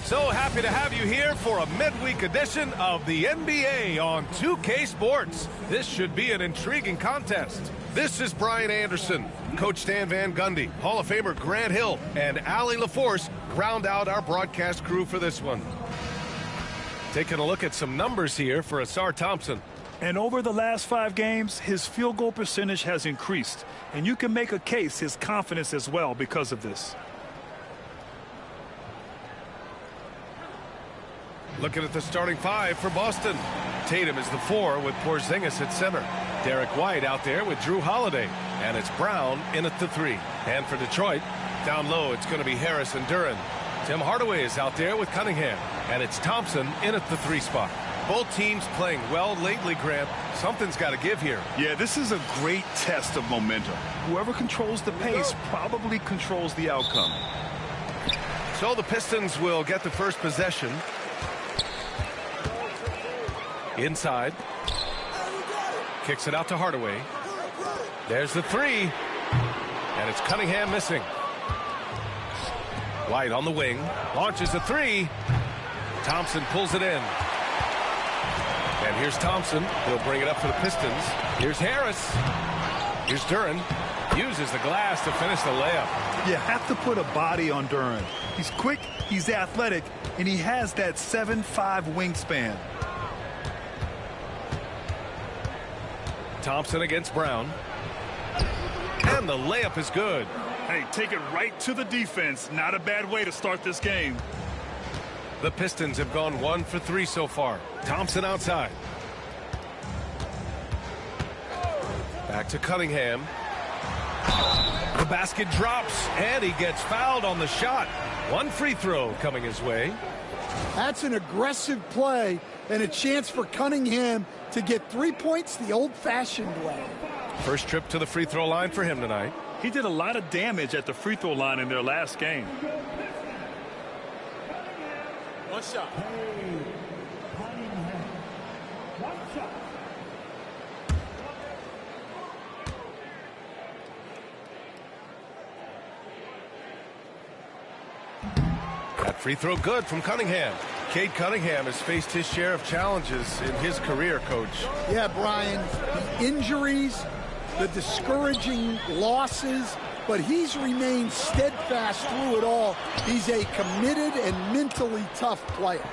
So happy to have you here for a midweek edition of the NBA on 2K Sports. This should be an intriguing contest. This is Brian Anderson. Coach Stan Van Gundy, Hall of Famer Grant Hill, and Allie LaForce round out our broadcast crew for this one. Taking a look at some numbers here for Asar Thompson. And over the last 5 games, his field goal percentage has increased. And you can make a case his confidence as well because of this. Looking at the starting 5 for Boston. Tatum is the 4 with Porzingis at center. Derek White out there with Drew Holiday. And it's Brown in at the 3. And for Detroit, down low, it's going to be Harris and Duren. Tim Hardaway is out there with Cunningham. And it's Thompson in at the 3 spot. Both teams playing well lately, Grant. Something's got to give here. Yeah, this is a great test of momentum. Whoever controls the pace probably controls the outcome. So the Pistons will get the first possession. Inside. Kicks it out to Hardaway. There's the 3. And it's Cunningham missing. White on the wing. Launches a 3. Thompson pulls it in. And here's Thompson. He'll bring it up for the Pistons. Here's Harris. Here's Duren. Uses the glass to finish the layup. You have to put a body on Duren. He's quick, he's athletic, and he has that 7'5" wingspan. Thompson against Brown. And the layup is good. Hey, take it right to the defense. Not a bad way to start this game. The Pistons have gone 1 for 3 so far. Thompson outside. Back to Cunningham. The basket drops, and he gets fouled on the shot. 1 free throw coming his way. That's an aggressive play and a chance for Cunningham to get 3 points the old-fashioned way. First trip to the free throw line for him tonight. He did a lot of damage at the free throw line in their last game. One shot. That free throw good from Cunningham. Cade Cunningham has faced his share of challenges in his career, Coach. Yeah, Brian, the injuries, the discouraging losses, but he's remained steadfast through it all. He's a committed and mentally tough player.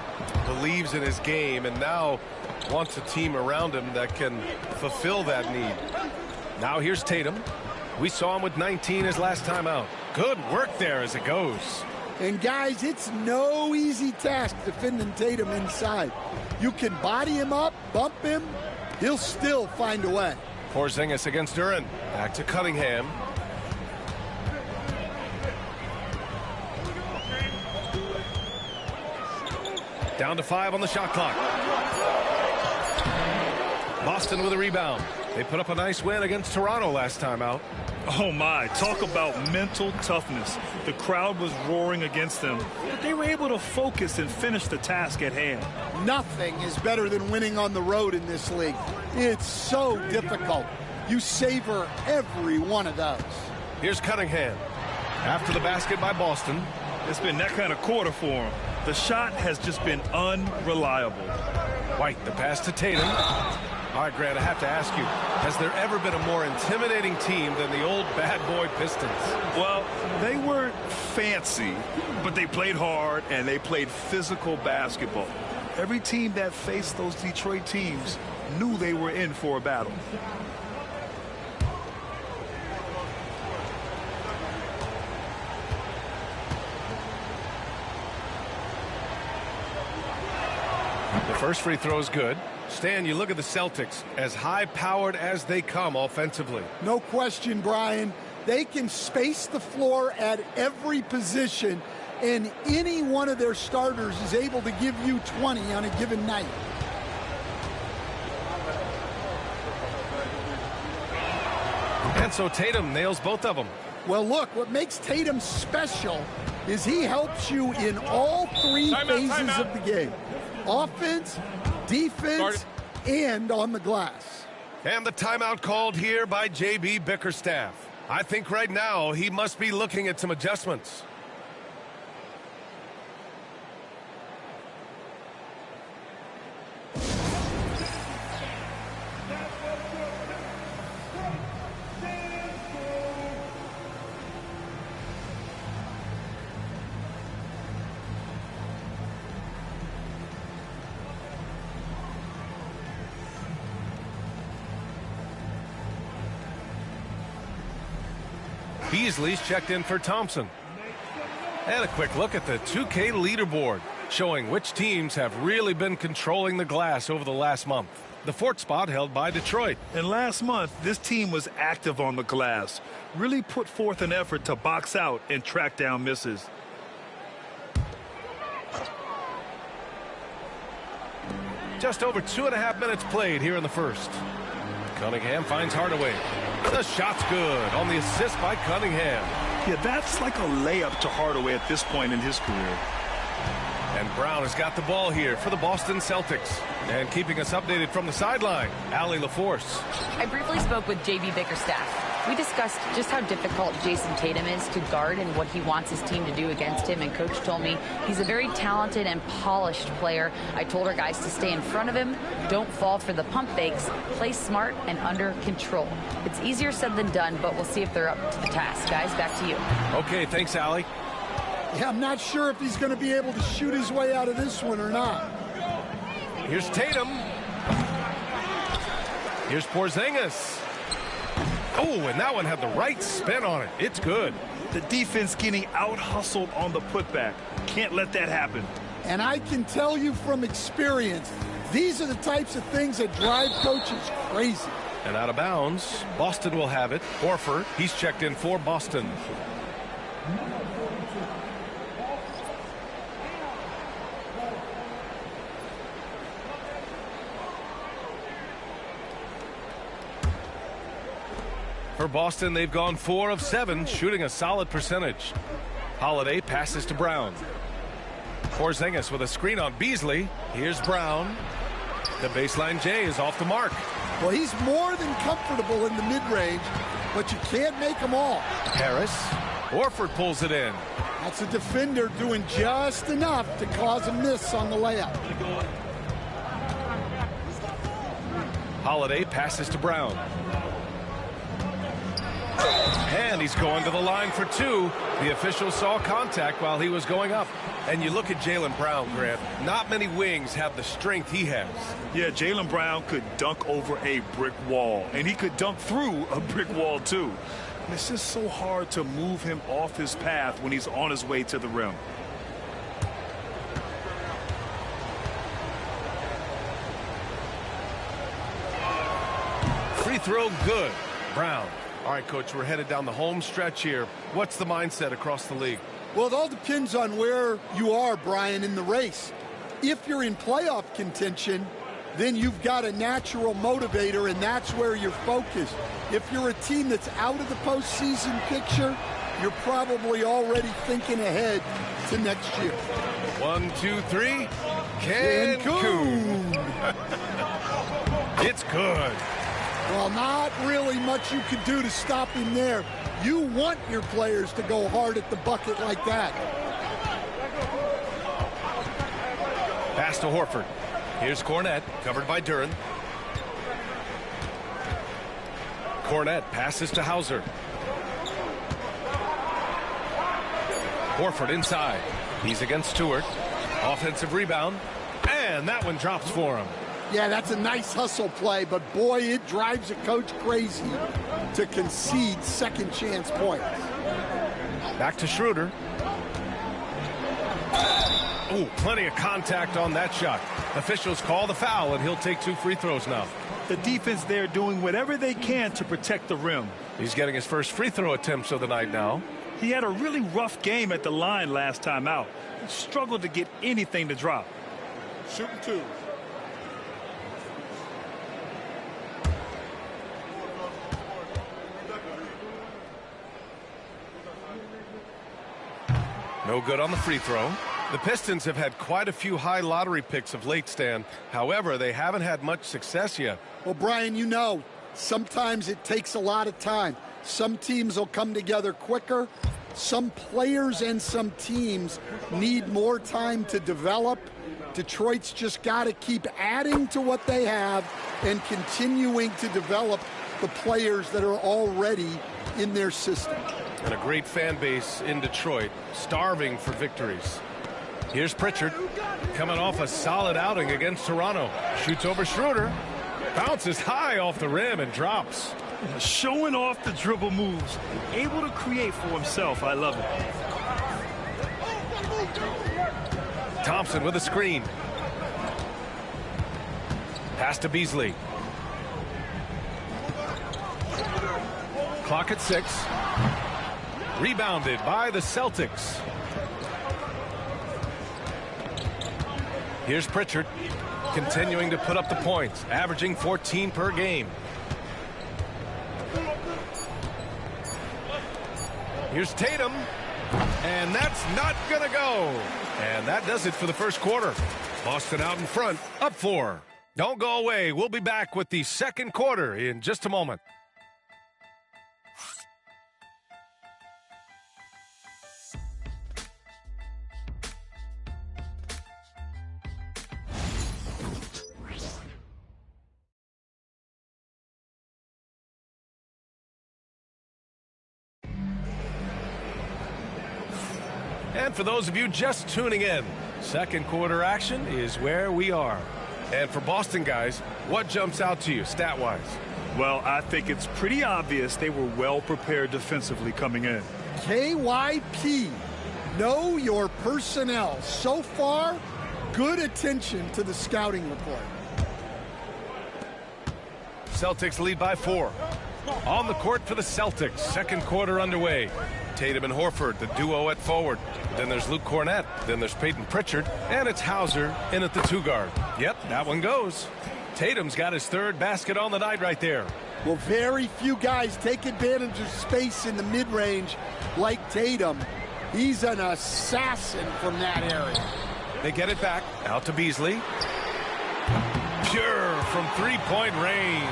Believes in his game and now wants a team around him that can fulfill that need. Now here's Tatum. We saw him with 19 his last time out. Good work there as it goes. And guys, it's no easy task defending Tatum inside. You can body him up, bump him, he'll still find a way. Porzingis against Duren. Back to Cunningham. Down to 5 on the shot clock. Boston with a rebound. They put up a nice win against Toronto last time out. Oh my, talk about mental toughness. The crowd was roaring against them, but they were able to focus and finish the task at hand. Nothing is better than winning on the road in this league. It's so difficult. You savor every one of those. Here's Cunningham. After the basket by Boston. It's been that kind of quarter for him. The shot has just been unreliable. White, the pass to Tatum. All right, Grant, I have to ask you, has there ever been a more intimidating team than the old bad boy Pistons? Well, they weren't fancy, but they played hard and they played physical basketball. Every team that faced those Detroit teams knew they were in for a battle. The first free throw is good. Stan, you look at the Celtics, as high-powered as they come offensively. No question, Brian. They can space the floor at every position, and any one of their starters is able to give you 20 on a given night. And so Tatum nails both of them. Well, look, what makes Tatum special is he helps you in all 3 phases of the game. Offense, defense, and on the glass. And the timeout called here by J.B. Bickerstaff. I think right now he must be looking at some adjustments. Beasley's checked in for Thompson. And a quick look at the 2K leaderboard, showing which teams have really been controlling the glass over the last month. The fourth spot held by Detroit. And last month, this team was active on the glass, really put forth an effort to box out and track down misses. Just over 2.5 minutes played here in the first. Cunningham finds Hardaway. The shot's good on the assist by Cunningham. Yeah, that's like a layup to Hardaway at this point in his career. And Brown has got the ball here for the Boston Celtics. And keeping us updated from the sideline, Allie LaForce. I briefly spoke with J.B. Bickerstaff. We discussed just how difficult Jason Tatum is to guard and what he wants his team to do against him. And Coach told me he's a very talented and polished player. I told our guys to stay in front of him, don't fall for the pump fakes, play smart and under control. It's easier said than done, but we'll see if they're up to the task. Guys, back to you. Okay, thanks, Allie. Yeah, I'm not sure if he's going to be able to shoot his way out of this one or not. Here's Tatum. Here's Porzingis. Oh, and that one had the right spin on it. It's good. The defense getting out-hustled on the putback. Can't let that happen. And I can tell you from experience, these are the types of things that drive coaches crazy. And out of bounds, Boston will have it. Horford, he's checked in for Boston. For Boston, they've gone 4 of 7, shooting a solid percentage. Holiday passes to Brown. Porzingis with a screen on Beasley. Here's Brown. The baseline J is off the mark. Well, he's more than comfortable in the mid-range, but you can't make them all. Harris. Horford pulls it in. That's a defender doing just enough to cause a miss on the layup. Holiday passes to Brown. And he's going to the line for 2. The official saw contact while he was going up. And you look at Jaylen Brown, Grant. Not many wings have the strength he has. Yeah, Jaylen Brown could dunk over a brick wall. And he could dunk through a brick wall, too. And it's just so hard to move him off his path when he's on his way to the rim. Free throw good. Brown. All right, Coach, we're headed down the home stretch here. What's the mindset across the league? Well, it all depends on where you are, Brian, in the race. If you're in playoff contention, then you've got a natural motivator, and that's where you're focused. If you're a team that's out of the postseason picture, you're probably already thinking ahead to next year. 1, 2, 3. Cancun. It's good. Well, not really much you can do to stop him there. You want your players to go hard at the bucket like that. Pass to Horford. Here's Cornette, covered by Duren. Cornette passes to Hauser. Horford inside. He's against Stewart. Offensive rebound. And that one drops for him. Yeah, that's a nice hustle play, but boy, it drives a coach crazy to concede second chance points. Back to Schroeder. Oh, plenty of contact on that shot. Officials call the foul, and he'll take 2 free throws now. The defense there doing whatever they can to protect the rim. He's getting his first free throw attempts of the night now. He had a really rough game at the line last time out. He struggled to get anything to drop. Shooting 2. No good on the free throw. The Pistons have had quite a few high lottery picks of late, Stan. However, they haven't had much success yet. Well, Brian, you know, sometimes it takes a lot of time. Some teams will come together quicker. Some players and some teams need more time to develop. Detroit's just got to keep adding to what they have and continuing to develop the players that are already in their system. And a great fan base in Detroit, starving for victories. Here's Pritchard, coming off a solid outing against Toronto. Shoots over Schroeder. Bounces high off the rim and drops. Showing off the dribble moves, able to create for himself. I love it. Thompson with a screen. Pass to Beasley. Clock at 6. Rebounded by the Celtics. Here's Pritchard, continuing to put up the points, averaging 14 per game. Here's Tatum, and that's not gonna go. And that does it for the first quarter. Boston out in front, up 4. Don't go away. We'll be back with the second quarter in just a moment. And for those of you just tuning in, second quarter action is where we are. And for Boston guys, what jumps out to you stat-wise? Well, I think it's pretty obvious they were well prepared defensively coming in. KYP, know your personnel. So far, good attention to the scouting report. Celtics lead by 4. On the court for the Celtics, second quarter underway. Tatum and Horford, the duo at forward. Then there's Luke Cornett. Then there's Peyton Pritchard. And it's Hauser in at the 2 guard. Yep, that one goes. Tatum's got his 3rd basket on the night right there. Well, very few guys take advantage of space in the mid-range like Tatum. He's an assassin from that area. They get it back. Out to Beasley. Pure from 3-point range.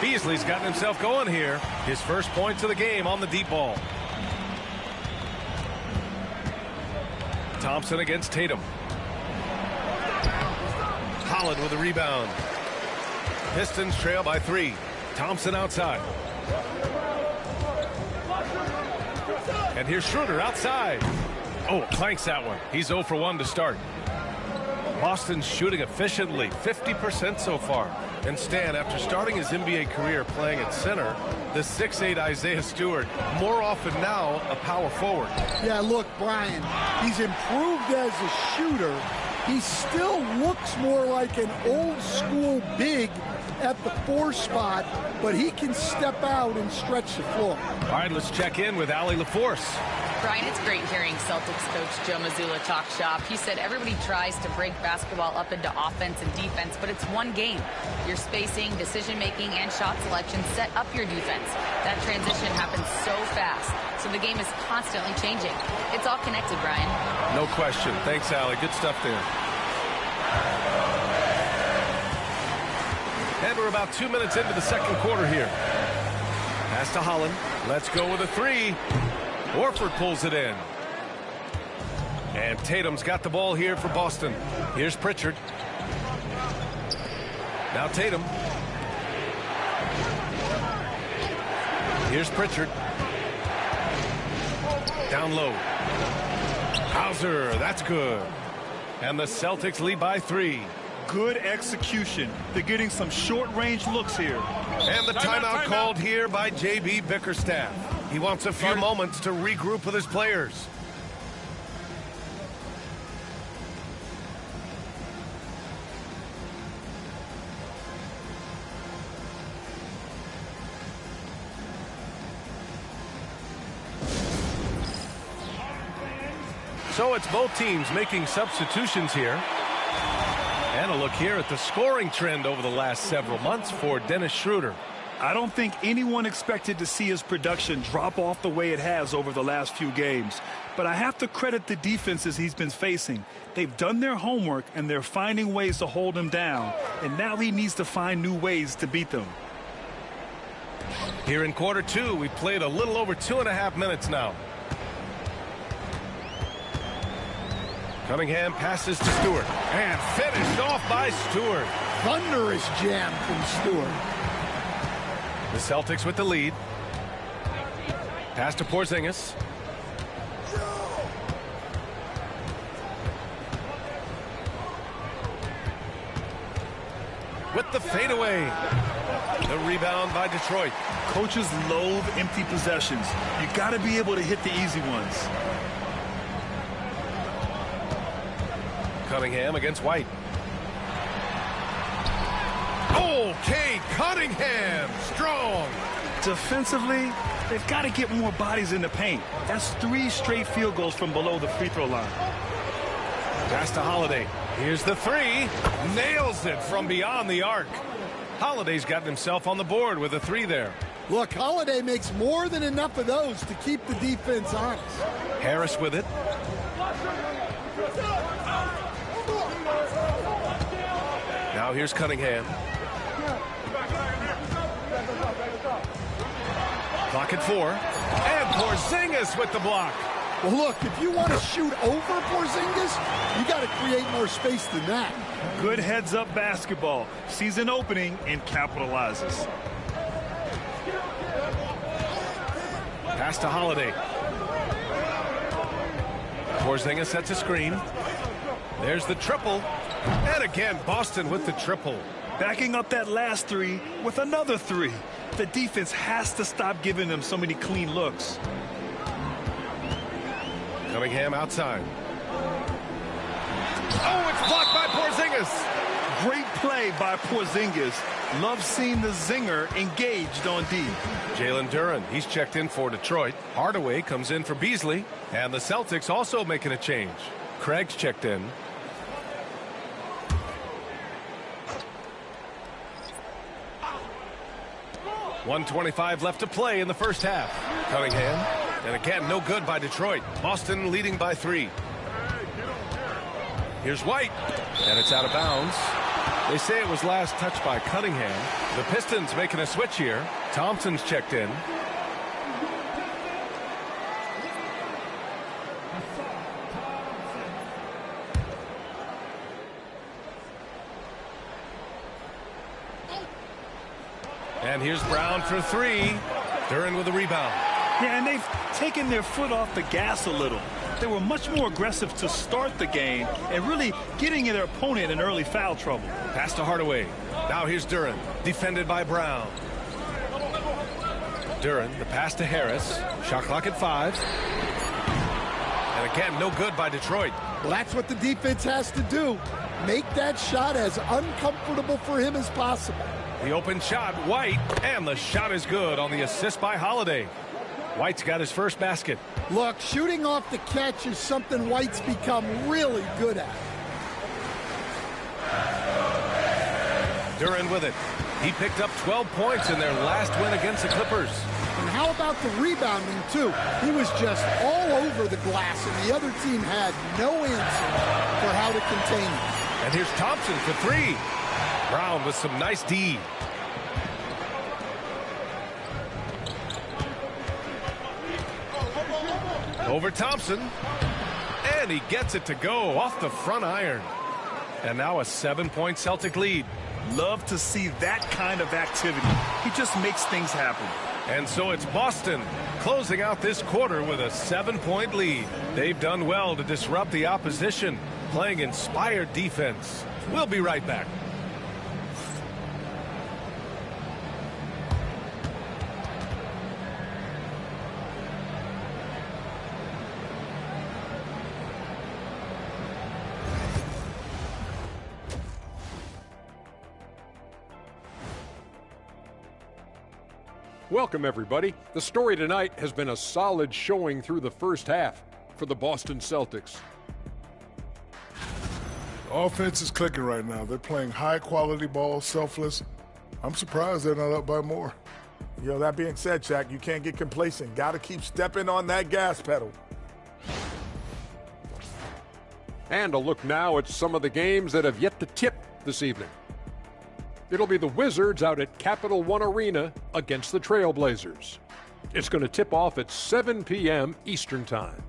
Beasley's gotten himself going here. His first points of the game on the deep ball. Thompson against Tatum. Holland with a rebound. Pistons trail by 3. Thompson outside. And here's Schroeder outside. Oh, clanks that one. He's 0 for 1 to start. Boston's shooting efficiently, 50% so far. And Stan, after starting his NBA career playing at center, the 6'8" Isaiah Stewart, more often now a power forward. Yeah, look, Brian, he's improved as a shooter. He still looks more like an old-school big at the 4 spot, but he can step out and stretch the floor. All right, let's check in with Allie LaForce. Brian, it's great hearing Celtics coach Joe Mazzulla talk shop. He said everybody tries to break basketball up into offense and defense, but it's one game. Your spacing, decision-making, and shot selection set up your defense. That transition happens so fast, so the game is constantly changing. It's all connected, Brian. No question. Thanks, Allie. Good stuff there. And we're about 2 minutes into the second quarter here. Pass to Holland. Let's go with a 3. Horford pulls it in. And Tatum's got the ball here for Boston. Here's Pritchard. Now Tatum. Here's Pritchard. Down low. Hauser, that's good. And the Celtics lead by 3. Good execution. They're getting some short-range looks here. And the timeout called here by J.B. Bickerstaff. He wants a few moments to regroup with his players. So it's both teams making substitutions here. And a look here at the scoring trend over the last several months for Dennis Schroeder. I don't think anyone expected to see his production drop off the way it has over the last few games. But I have to credit the defenses he's been facing. They've done their homework, and they're finding ways to hold him down. And now he needs to find new ways to beat them. Here in quarter 2, we've played a little over 2.5 minutes now. Cunningham passes to Stewart. And finished off by Stewart. Thunderous jam from Stewart. The Celtics with the lead. Pass to Porzingis. With the fadeaway. The rebound by Detroit. Coaches loathe empty possessions. You got to be able to hit the easy ones. Cunningham against White. Okay, Cunningham, strong. Defensively, they've got to get more bodies in the paint. That's 3 straight field goals from below the free throw line. Pass to Holiday. Here's the 3. Nails it from beyond the arc. Holiday's gotten himself on the board with a 3 there. Look, Holiday makes more than enough of those to keep the defense honest. Harris with it. Now here's Cunningham. Clock at 4. And Porzingis with the block. Well, look, if you want to shoot over Porzingis, you got to create more space than that. Good heads-up basketball. Sees an opening and capitalizes. Pass to Holiday. Porzingis sets a screen. There's the triple. And again, Boston with the triple. Backing up that last 3 with another 3. The defense has to stop giving them so many clean looks. Cunningham outside. Oh, it's blocked by Porzingis. Great play by Porzingis. Love seeing the zinger engaged on D. Jalen Duren, he's checked in for Detroit. Hardaway comes in for Beasley. And the Celtics also making a change. Craig's checked in. .125 left to play in the first half. Cunningham. And again, no good by Detroit. Boston leading by 3. Here's White. And it's out of bounds. They say it was last touched by Cunningham. The Pistons making a switch here. Thompson's checked in. And here's Brown for 3. Duren with a rebound. Yeah, and they've taken their foot off the gas a little. They were much more aggressive to start the game and really getting their opponent in early foul trouble. Pass to Hardaway. Now here's Duren, defended by Brown. Duren, the pass to Harris. Shot clock at 5. And again, no good by Detroit. Well, that's what the defense has to do. Make that shot as uncomfortable for him as possible. The open shot, White, and the shot is good on the assist by Holiday. White's got his first basket. Look, shooting off the catch is something White's become really good at. Duren with it. He picked up 12 points in their last win against the Clippers. And how about the rebounding, too? He was just all over the glass, and the other team had no answer for how to contain him. And here's Thompson for 3. Brown with some nice D. Over Thompson. And he gets it to go off the front iron. And now a 7-point Celtic lead. Love to see that kind of activity. He just makes things happen. And so it's Boston closing out this quarter with a 7-point lead. They've done well to disrupt the opposition, playing inspired defense. We'll be right back. Welcome, everybody. The story tonight has been a solid showing through the first half for the Boston Celtics. Offense is clicking right now. They're playing high-quality ball, selfless. I'm surprised they're not up by more. That being said, Shaq, you can't get complacent. Got to keep stepping on that gas pedal. And a look now at some of the games that have yet to tip this evening. It'll be the Wizards out at Capital One Arena against the Trailblazers. It's going to tip off at 7 p.m. Eastern Time.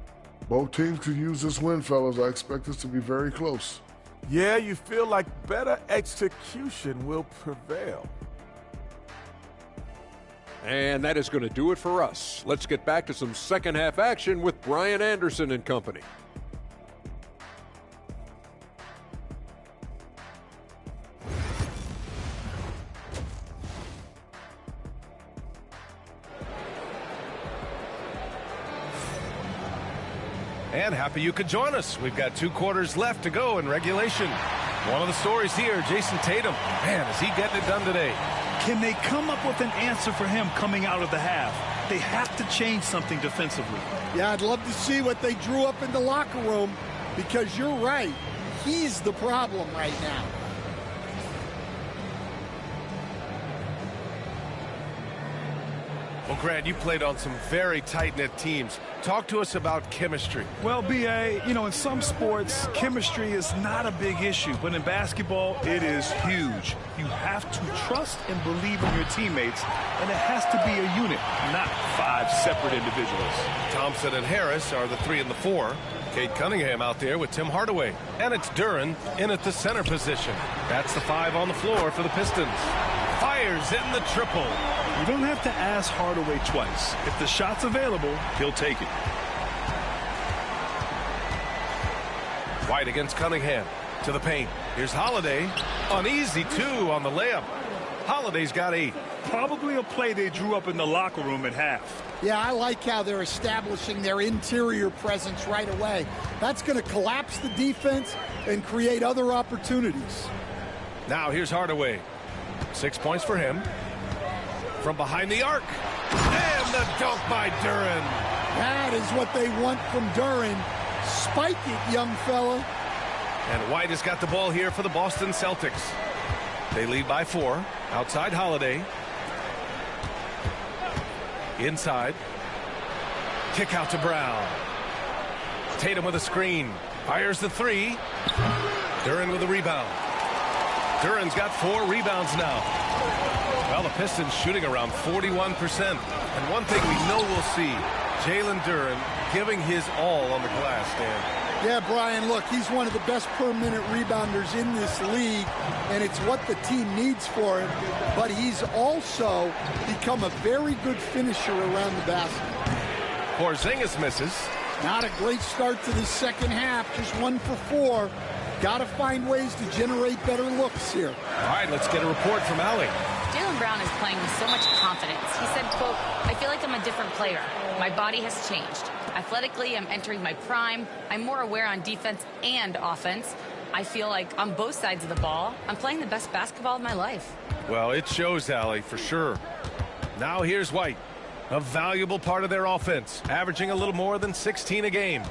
Both teams could use this win, fellas. I expect this to be very close. Yeah, you feel like better execution will prevail. And that is going to do it for us. Let's get back to some second half action with Brian Anderson and company. And happy you could join us. We've got 2 quarters left to go in regulation. One of the stories here, Jason Tatum. Man, is he getting it done today? Can they come up with an answer for him coming out of the half? They have to change something defensively. Yeah, I'd love to see what they drew up in the locker room, because you're right. He's the problem right now. Well, Grant, you played on some very tight-knit teams. Talk to us about chemistry. Well, B.A., you know, in some sports, chemistry is not a big issue. But in basketball, it is huge. You have to trust and believe in your teammates, and it has to be a unit, not 5 separate individuals. Thompson and Harris are the 3 and the 4. Cade Cunningham out there with Tim Hardaway. And it's Duren in at the center position. That's the 5 on the floor for the Pistons. Fires in the triple. You don't have to ask Hardaway twice. If the shot's available, he'll take it. White against Cunningham. To the paint. Here's Holiday. An easy 2 on the layup. Holiday's got 8. Probably a play they drew up in the locker room at half. Yeah, I like how they're establishing their interior presence right away. That's going to collapse the defense and create other opportunities. Now here's Hardaway. 6 points for him. From behind the arc. And the dunk by Duren. That is what they want from Duren. Spike it, young fella. And White has got the ball here for the Boston Celtics. They lead by 4. Outside Holiday. Inside. Kick out to Brown. Tatum with a screen. Fires the 3. Duren with a rebound. Duren's got 4 rebounds now. Well, the Pistons shooting around 41%. And one thing we know we'll see, Jalen Duren giving his all on the glass, Dan. Yeah, Brian, look, he's one of the best per-minute rebounders in this league, and it's what the team needs for him. But he's also become a very good finisher around the basket. Porzingis misses. Not a great start to the second half, just 1 for 4. Got to find ways to generate better looks here. All right, let's get a report from Allie. Jaylen Brown is playing with so much confidence. He said, quote, "I feel like I'm a different player. My body has changed. Athletically, I'm entering my prime. I'm more aware on defense and offense. I feel like on both sides of the ball, I'm playing the best basketball of my life." Well, it shows, Allie, for sure. Now here's White, a valuable part of their offense, averaging a little more than 16 a game.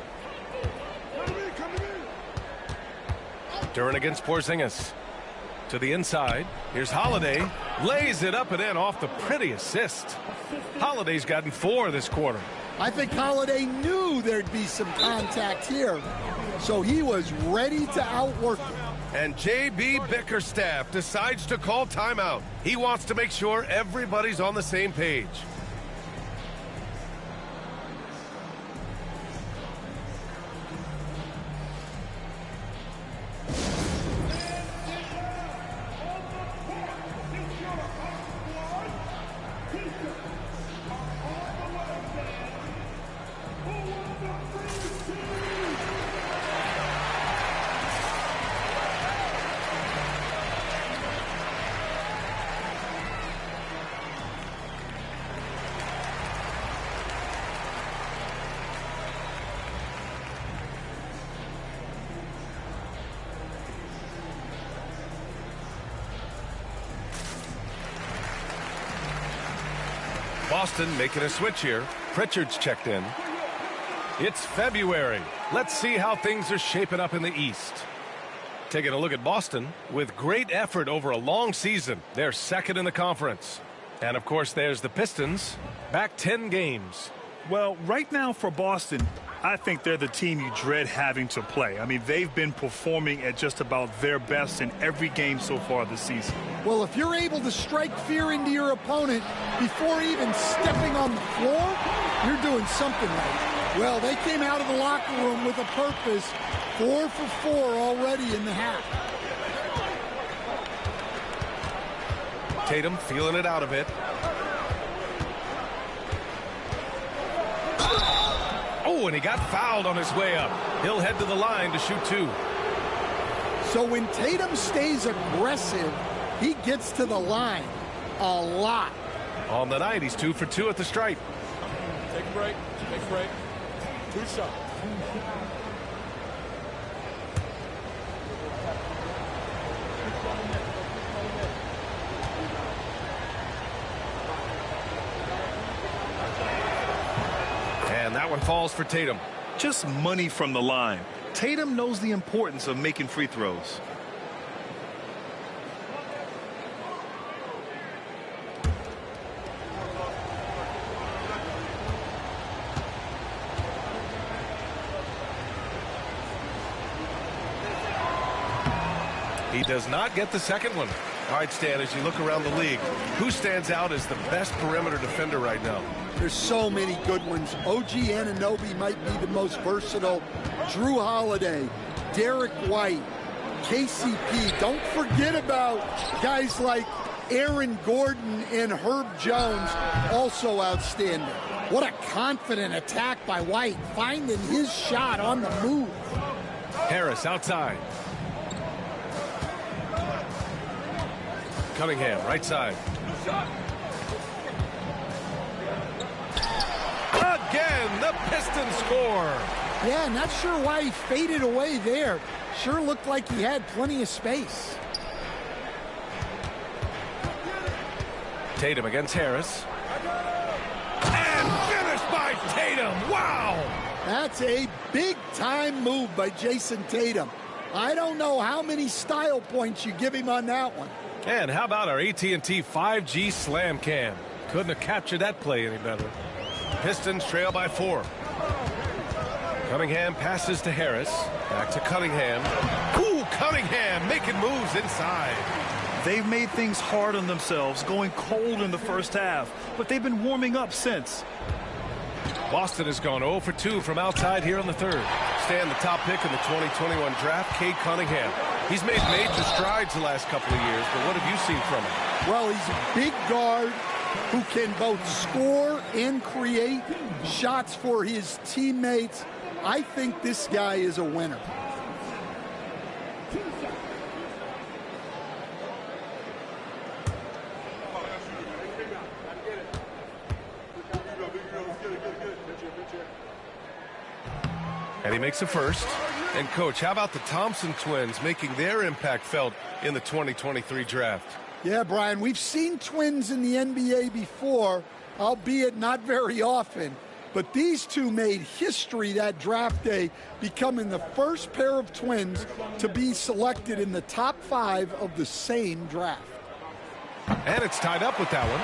Duren against Porzingis. To the inside. Here's Holiday. Lays it up and in off the pretty assist. Holiday's gotten 4 this quarter. I think Holiday knew there'd be some contact here, so he was ready to outwork it. And J.B. Bickerstaff decides to call timeout. He wants to make sure everybody's on the same page. Boston making a switch here. Pritchard's checked in. It's February. Let's see how things are shaping up in the East. Taking a look at Boston, with great effort over a long season, they're second in the conference. And of course there's the Pistons, back 10 games. Well, right now for Boston, I think they're the team you dread having to play. I mean, they've been performing at just about their best in every game so far this season. Well, if you're able to strike fear into your opponent before even stepping on the floor, you're doing something right. Well, they came out of the locker room with a purpose. 4 for 4 already in the half. Tatum feeling it out a bit. Oh, and he got fouled on his way up. He'll head to the line to shoot 2. So when Tatum stays aggressive, he gets to the line a lot. On the night, he's 2 for 2 at the stripe. Take a break. Take a break. 2 shots. And that one falls for Tatum. Just money from the line. Tatum knows the importance of making free throws. He does not get the second one. All right, Stan, as you look around the league, who stands out as the best perimeter defender right now? There's so many good ones. OG Anunoby might be the most versatile. Drew Holiday, Derek White, KCP. Don't forget about guys like Aaron Gordon and Herb Jones, also outstanding. What a confident attack by White, finding his shot on the move. Harris outside. Cunningham, right side. Again, the Pistons score. Yeah, not sure why he faded away there. Sure looked like he had plenty of space. Tatum against Harris. And finished by Tatum. Wow. That's a big-time move by Jason Tatum. I don't know how many style points you give him on that one. And how about our AT&T 5G slam cam? Couldn't have captured that play any better. Pistons trail by 4. Cunningham passes to Harris. Back to Cunningham. Ooh, Cunningham making moves inside. They've made things hard on themselves, going cold in the first half, but they've been warming up since. Boston has gone 0 for 2 from outside here in the third. Stan, the top pick in the 2021 draft, Cade Cunningham. He's made major strides the last couple of years, but what have you seen from him? Well, he's a big guard who can both score and create shots for his teammates. I think this guy is a winner. And he makes a first. And, Coach, how about the Thompson twins making their impact felt in the 2023 draft? Yeah, Brian, we've seen twins in the NBA before, albeit not very often. But these two made history that draft day, becoming the first pair of twins to be selected in the top 5 of the same draft. And it's tied up with that one.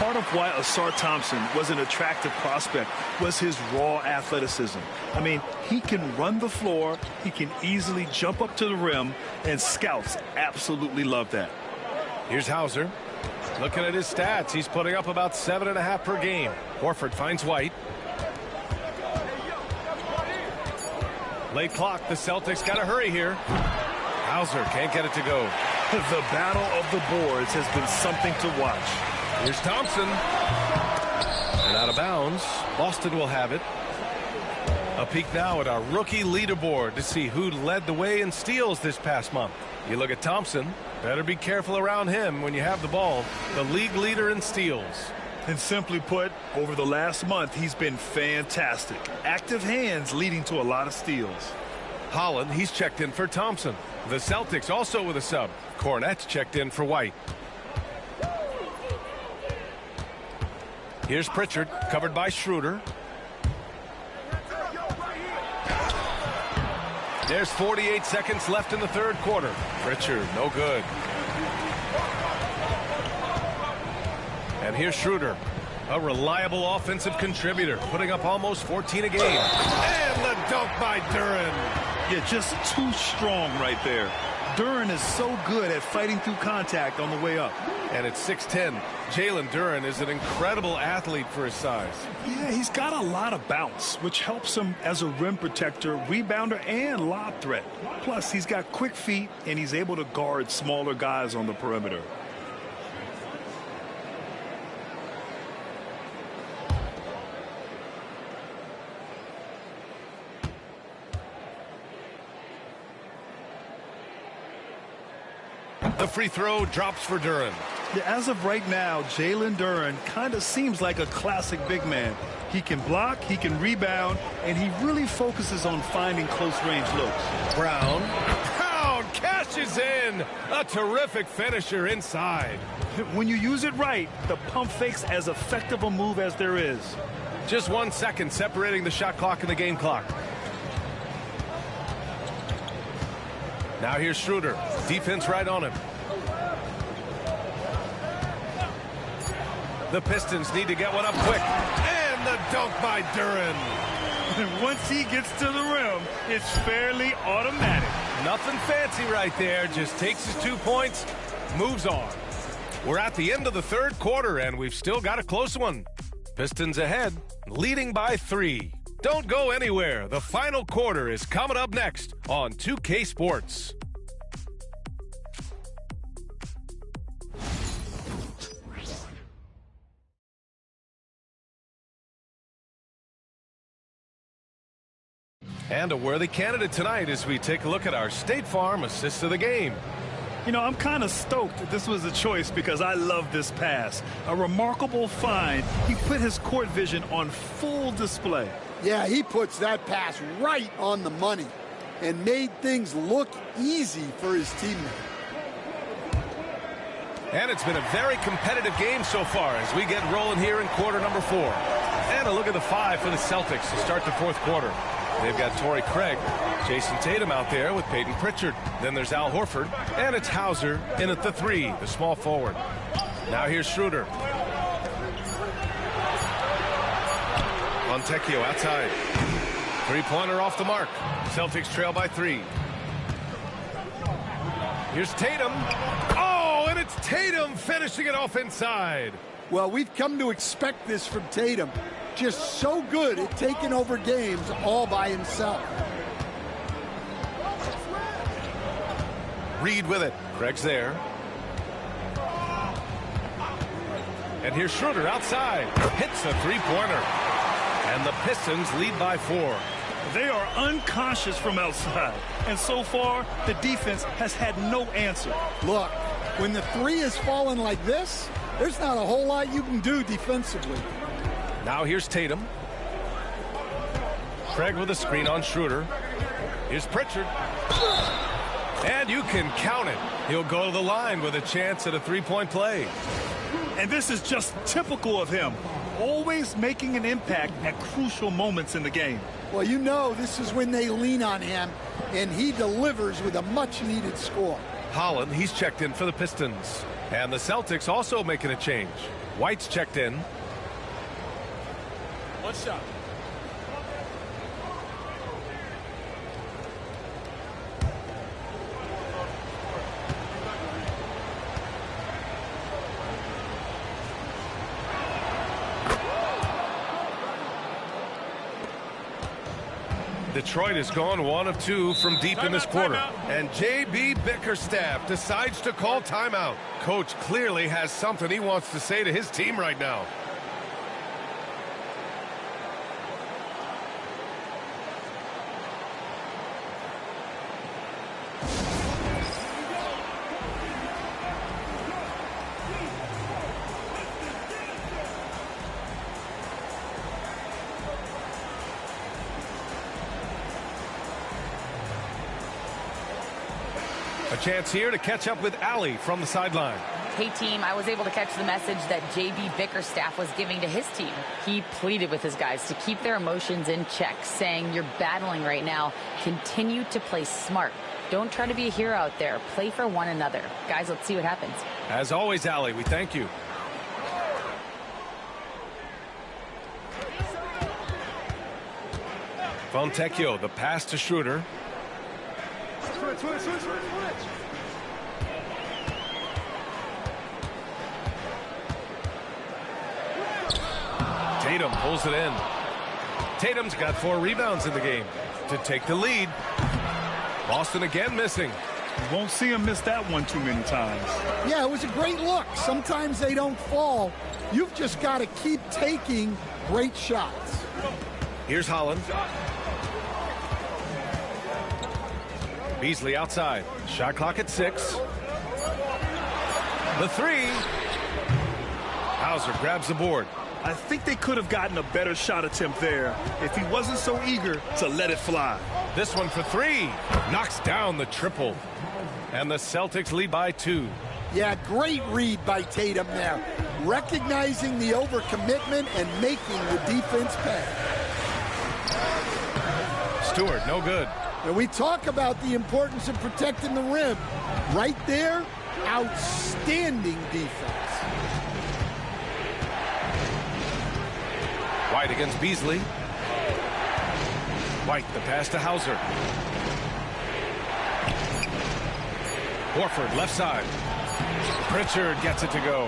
Part of why Asar Thompson was an attractive prospect was his raw athleticism. I mean, he can run the floor, he can easily jump up to the rim, and scouts absolutely love that. Here's Hauser. Looking at his stats, he's putting up about 7.5 per game. Horford finds White. Late clock, the Celtics got to hurry here. Hauser can't get it to go. The battle of the boards has been something to watch. Here's Thompson. And out of bounds. Boston will have it. A peek now at our rookie leaderboard to see who led the way in steals this past month. You look at Thompson. Better be careful around him when you have the ball. The league leader in steals. And simply put, over the last month, he's been fantastic. Active hands leading to a lot of steals. Holland, he's checked in for Thompson. The Celtics also with a sub. Cornette's checked in for White. Here's Pritchard, covered by Schroeder. There's 48 seconds left in the third quarter. Pritchard, no good. And here's Schroeder, a reliable offensive contributor, putting up almost 14 a game. And the dunk by Duren. Yeah, just too strong right there. Duren is so good at fighting through contact on the way up. And it's 6'10". Jalen Duren is an incredible athlete for his size. Yeah, he's got a lot of bounce, which helps him as a rim protector, rebounder, and lob threat. Plus, he's got quick feet, and he's able to guard smaller guys on the perimeter. The free throw drops for Duren. Yeah, as of right now, Jalen Duren kind of seems like a classic big man. He can block, he can rebound, and he really focuses on finding close-range looks. Brown cashes in. A terrific finisher inside. When you use it right, the pump fake's as effective a move as there is. Just 1 second separating the shot clock and the game clock. Now here's Schroeder. Defense right on him. The Pistons need to get one up quick. And the dunk by Duren. And once he gets to the rim, it's fairly automatic. Nothing fancy right there. Just takes his 2 points, moves on. We're at the end of the third quarter, and we've still got a close one. Pistons ahead, leading by 3. Don't go anywhere. The final quarter is coming up next on 2K Sports. And a worthy candidate tonight as we take a look at our State Farm assist of the game. You know, I'm kind of stoked that this was a choice because I love this pass. A remarkable find. He put his court vision on full display. Yeah, he puts that pass right on the money and made things look easy for his teammate. And it's been a very competitive game so far as we get rolling here in quarter number 4. And a look at the 5 for the Celtics to start the fourth quarter. They've got Torrey Craig, Jason Tatum out there with Peyton Pritchard. Then there's Al Horford, and it's Hauser in at the 3, the small forward. Now here's Schroeder. Fontecchio outside. Three-pointer off the mark. Celtics trail by 3. Here's Tatum. Oh, and it's Tatum finishing it off inside. Well, we've come to expect this from Tatum. Just so good at taking over games all by himself. Reed with it. Craig's there. And here's Schroeder outside. Hits a three-pointer. And the Pistons lead by 4. They are unconscious from outside. And so far, the defense has had no answer. Look, when the 3 is falling like this, there's not a whole lot you can do defensively. Now here's Tatum. Craig with a screen on Schroeder. Here's Pritchard. And you can count it. He'll go to the line with a chance at a three-point play. And this is just typical of him. Always making an impact at crucial moments in the game. Well, you know this is when they lean on him, and he delivers with a much-needed score. Holland, he's checked in for the Pistons. And the Celtics also making a change. White's checked in. One shot. Detroit has gone 1 of 2 from deep in this quarter. And J.B. Bickerstaff decides to call timeout. Coach clearly has something he wants to say to his team right now. A chance here to catch up with Allie from the sideline. Hey, team, I was able to catch the message that J.B. Bickerstaff was giving to his team. He pleaded with his guys to keep their emotions in check, saying, you're battling right now. Continue to play smart. Don't try to be a hero out there. Play for one another. Guys, let's see what happens. As always, Allie, we thank you. Fontecchio, the pass to Schroeder. Tatum pulls it in. Tatum's got 4 rebounds in the game to take the lead. Boston again missing. You won't see him miss that one too many times. Yeah, it was a great look. Sometimes they don't fall. You've just got to keep taking great shots. Here's Holland. Beasley outside. Shot clock at 6. The 3. Hauser grabs the board. I think they could have gotten a better shot attempt there if he wasn't so eager to let it fly. This one for three. Knocks down the triple. And the Celtics lead by 2. Yeah, great read by Tatum there. Recognizing the overcommitment and making the defense pay. Stewart, no good. And we talk about the importance of protecting the rim. Right there, outstanding defense. White against Beasley. White, the pass to Hauser. Horford, left side. Pritchard gets it to go.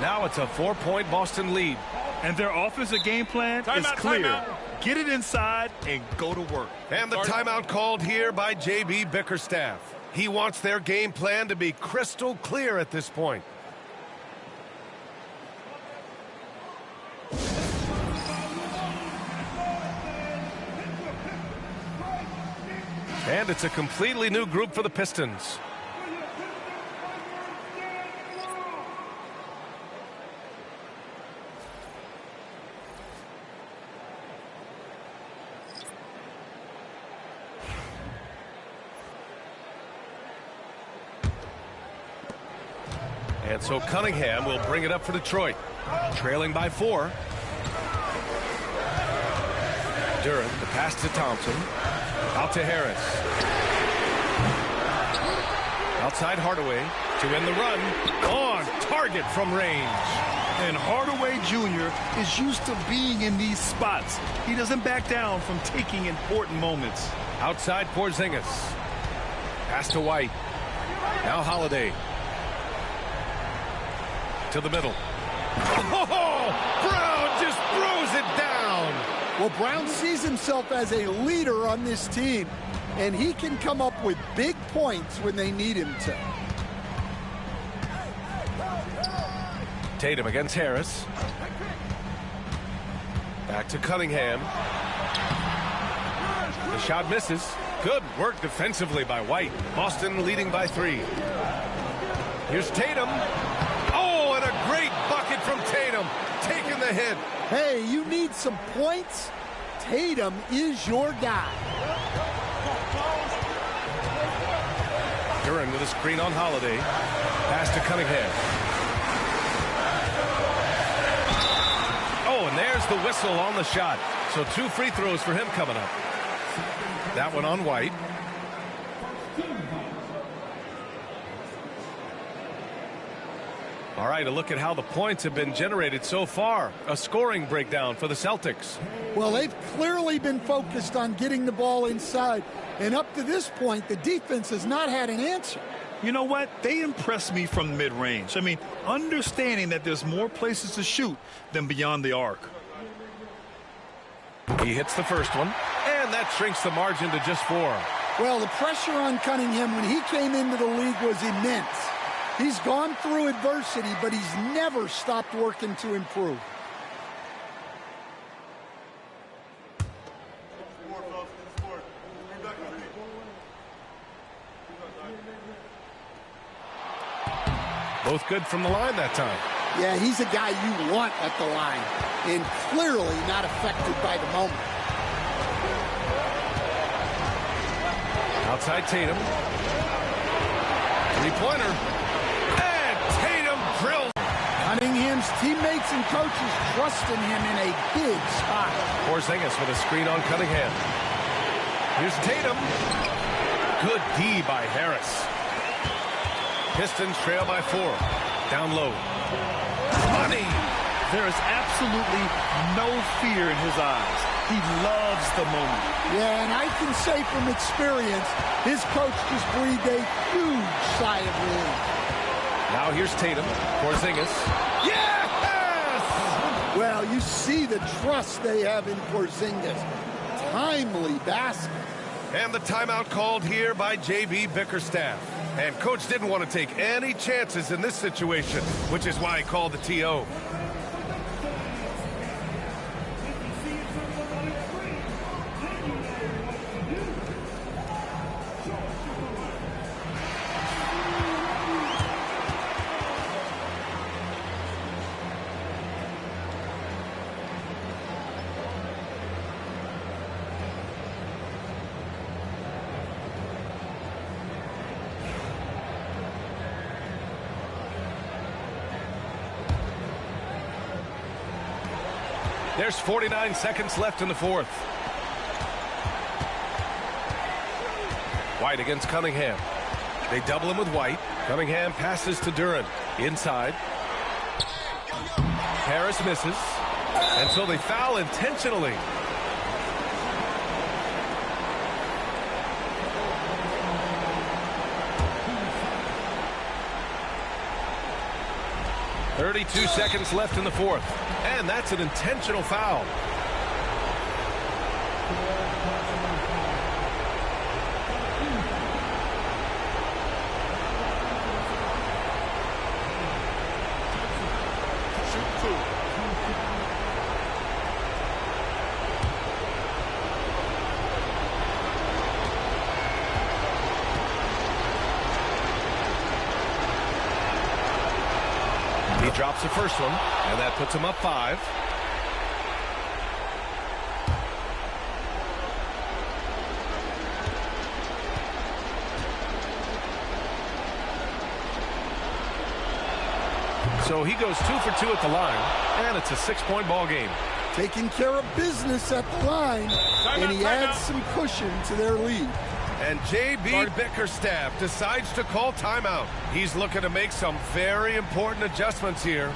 Now it's a 4-point Boston lead. And their offensive game plan is clear. Timeout. Get it inside and go to work. And the timeout called here by J.B. Bickerstaff. He wants their game plan to be crystal clear at this point. And it's a completely new group for the Pistons. And so Cunningham will bring it up for Detroit. Trailing by 4. Durant, the pass to Thompson. Out to Harris. Outside Hardaway to end the run. On target from range. And Hardaway Jr. is used to being in these spots. He doesn't back down from taking important moments. Outside Porzingis. Pass to White. Now Holiday. To the middle. Oh, Brown just throws it down. Well, Brown sees himself as a leader on this team, and he can come up with big points when they need him to. Tatum against Harris. Back to Cunningham. The shot misses. Good work defensively by White. Boston leading by 3. Here's Tatum. Oh, and a great bucket from Tatum. Taking the hit. Hey, you need some points? Tatum is your guy. Durant with a screen on Holiday. Pass to Cunningham. Oh, and there's the whistle on the shot. So 2 free throws for him coming up. That one on White. All right, a look at how the points have been generated so far. A scoring breakdown for the Celtics. Well, they've clearly been focused on getting the ball inside. And up to this point, the defense has not had an answer. You know what? They impress me from mid-range. I mean, understanding that there's more places to shoot than beyond the arc. He hits the first one, and that shrinks the margin to just 4. Well, the pressure on Cunningham when he came into the league was immense. He's gone through adversity, but he's never stopped working to improve. Both good from the line that time. Yeah, he's a guy you want at the line, and clearly not affected by the moment. Outside Tatum. Three-pointer. And Tatum drills. Cunningham's teammates and coaches trusting him in a big spot. Porzingis with a screen on Cunningham. Here's Tatum. Good D by Harris. Pistons trail by 4. Down low. Money. There is absolutely no fear in his eyes. He loves the moment. Yeah, and I can say from experience, his coach just breathed a huge sigh of relief. Now here's Tatum. Porzingis. Yes! Well, you see the trust they have in Porzingis. Timely basket. And the timeout called here by J.B. Bickerstaff. And coach didn't want to take any chances in this situation, which is why he called the TO. There's 49 seconds left in the fourth. White against Cunningham. They double him with White. Cunningham passes to Duren. Inside. Harris misses. And so they foul intentionally. .32 seconds left in the fourth. And that's an intentional foul. He drops the first one, and that puts him up 5. So he goes 2 for 2 at the line, and it's a 6-point ball game. Taking care of business at the line, and he adds some cushion to their lead. And J.B. Bickerstaff decides to call timeout. He's looking to make some very important adjustments here.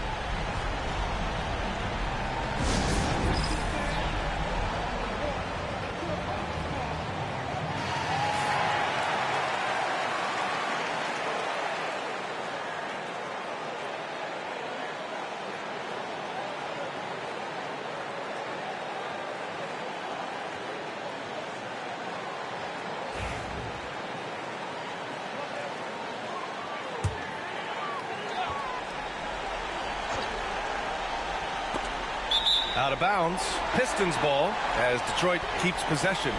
Out of bounds. Pistons ball as Detroit keeps possession.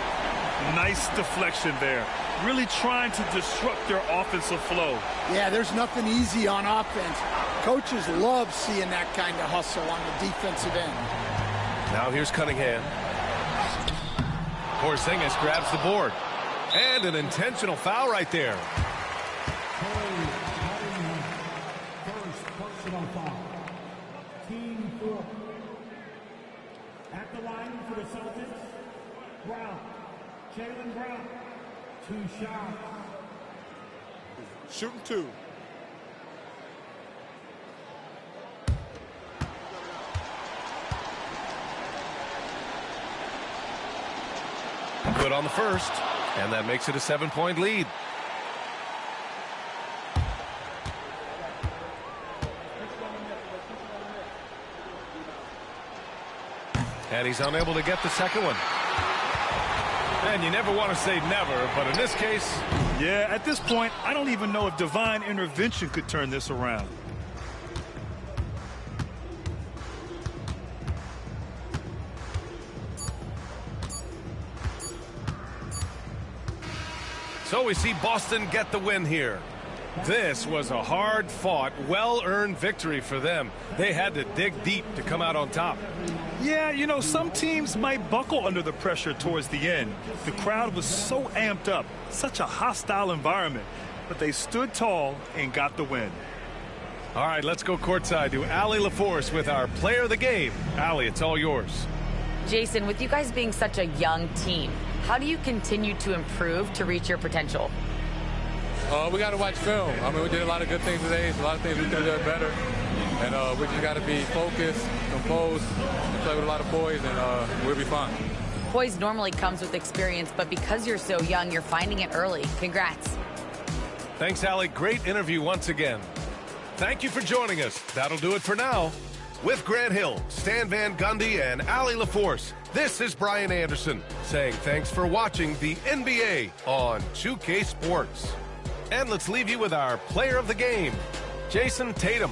Nice deflection there. Really trying to disrupt their offensive flow. Yeah, there's nothing easy on offense. Coaches love seeing that kind of hustle on the defensive end. Now here's Cunningham. Porzingis grabs the board. And an intentional foul right there. First personal foul. Team 4. At the line for the Celtics, Brown. Jaylen Brown. 2 shots. Shooting 2. Good on the first, and that makes it a 7-point lead. And he's unable to get the second one. And you never want to say never, but in this case... Yeah, at this point, I don't even know if divine intervention could turn this around. So we see Boston get the win here. This was a hard-fought, well-earned victory for them. They had to dig deep to come out on top. Yeah, you know, some teams might buckle under the pressure towards the end. The crowd was so amped up, such a hostile environment, but they stood tall and got the win. All right, let's go courtside to Allie LaForce with our player of the game. Allie, it's all yours. Jason, with you guys being such a young team, how do you continue to improve to reach your potential? We got to watch film. I mean, we did a lot of good things today. A lot of things we could have done better. And we just got to be focused, composed, and play with a lot of poise, and we'll be fine. Poise normally comes with experience, but because you're so young, you're finding it early. Congrats. Thanks, Allie. Great interview once again. Thank you for joining us. That'll do it for now. With Grant Hill, Stan Van Gundy, and Allie LaForce, this is Brian Anderson saying thanks for watching the NBA on 2K Sports. And let's leave you with our player of the game, Jason Tatum.